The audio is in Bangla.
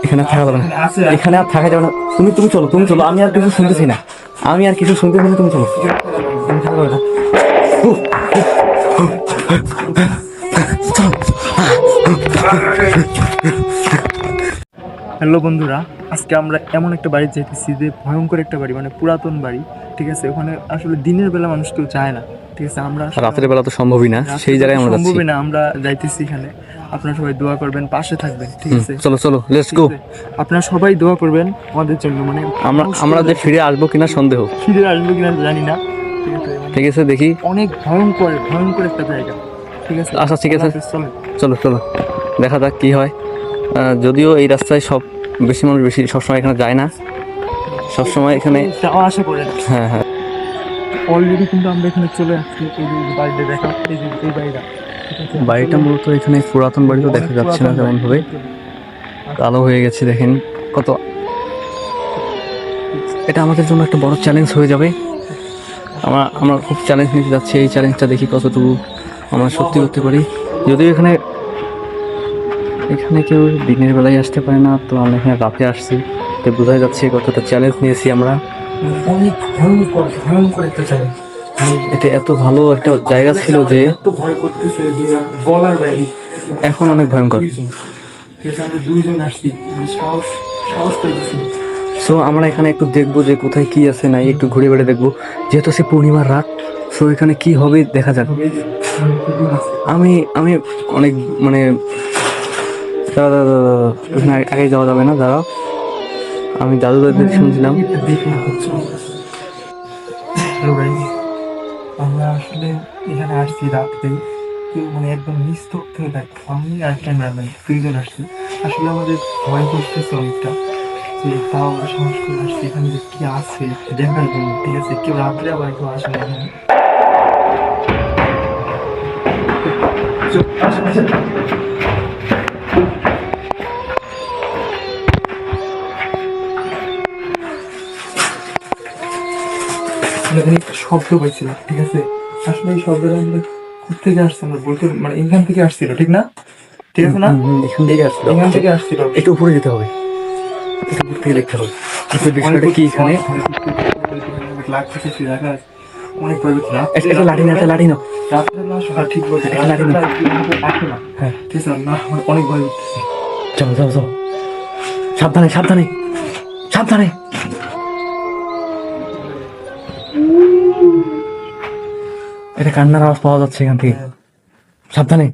এখানে থাকা যাবে না, এখানে আর থাকা যাবে না। তুমি তুমি চলো, তুমি চলো, আমি আর কিছু শুনতেছি না, আমি আর কিছু শুনতেছি না, তুমি চলো। এখানে থাকা যাবে না। হ্যালো বন্ধুরা, আজকে আমরা এমন একটা বাড়ি যেতেছি যে ভয়ঙ্কর একটা বাড়ি, মানে পুরাতন বাড়ি। ঠিক আছে, ওখানে আসলে দিনের বেলা মানুষ কেউ যায় না। ঠিক আছে, আমরা রাতের বেলা তো সম্ভবই না, সেই জায়গায় আমরা সম্ভবই না, আমরা যাইতেছি এখানে। আপনারা সবাই দোয়া করবেন, পাশে থাকবেন। ঠিক আছে, চলো চলো, লেটস গো। আপনারা সবাই দোয়া করবেন আমাদের জন্য, মানে আমরা যে ফিরে আসবো কিনা সন্দেহ, ফিরে আসবো কিনা জানি না। ঠিক আছে, দেখি, অনেক ভয়ঙ্কর ভয়ঙ্কর একটা জায়গা। ঠিক আছে, আচ্ছা ঠিক আছে, চলো চলো দেখা যাক কি হয়। যদিও এই রাস্তায় বেশি মানুষ সবসময় এখানে যায় না, সবসময় এখানে যাওয়া আসা করে না। হ্যাঁ হ্যাঁ, অলরেডি কিন্তু আমরা এখানে চলে আসছি। এই যে বাড়িটা দেখা, এই বাড়িটা মূলত এখানে পুরাতন বাড়ি, তো দেখা যাচ্ছে না তেমন ভাবে, কালো হয়ে গেছে। দেখেন কত, এটা আমাদের জন্য একটা বড় চ্যালেঞ্জ হয়ে যাবে। আমরা খুব চ্যালেঞ্জ নিতে যাচ্ছি, এই চ্যালেঞ্জটা দেখি কতটুকু আমরা সত্যি করতে পারি। যদিও এখানে কেউ দিনের বেলায় আসতে পারে না, তো আমরা এখানে রাতে আসছি, তো বোঝাই যাচ্ছে কতটা চ্যালেঞ্জ নিয়েছি আমরা। অনেক ভয়ঙ্কর ভয়ঙ্কর একটা চ্যালেঞ্জ। এটা এত ভালো একটা জায়গা ছিল যে এত ভয় করতেছে বলার বাইরে, এখন অনেক ভয়ঙ্কর। আমরা দুইজন আসছি, সাহস সাহস পেয়েছি। সো আমরা এখানে একটু দেখবো যে কোথায় কি আছে, নাই একটু ঘুরে বেড়ে দেখবো, যেহেতু সে পূর্ণিমার রাত। সো এখানে কি হবে দেখা যাক। আমি অনেক মানে ওখানে আগে যাওয়া যাবে না, দাঁড়াও, আমি দাদুদের শুনছিলাম। আমরা আসলে এখানে আসছি রাত্রে, কেউ মানে একদম নিস্তব্ধ হয়ে থাকতো। আমি আর ক্যামেরাম্যান দুইজন আসছি। আসলে আমাদের ভয় করতেছে অনেকটা, যে তাও আমরা সাহস করে আসছি এখানে যে কি আছে দেখার জন্য। ঠিক আছে, কেউ রাত্রে আবার কেউ আসে না এখানে। একটা শব্দ পাইছিলাম। ঠিক আছে, আসলে এই শব্দটা আমরা থেকে আসছে, আমরা বলতে মানে এখান থেকে আসছিল, ঠিক না? ঠিক আছে না, এখান থেকে আসছিল। একটু উপরে যেতে হবে, একটু উপর থেকে দেখতে হবে বিষয়টা কি এখানে লাগতেছে। অনেক ভয় করছে। একটা লাঠি না, একটা লাঠি না, রাত্রে না ঠিক বলছে, একটা লাঠি না, হ্যাঁ ঠিক আছে না, অনেক ভয় করতেছে। যাও যাও যাও, সাবধানে সাবধানে সাবধানে। এটা কান্নার আওয়াজ পাওয়া যাচ্ছে এখান থেকে, সাবধানে।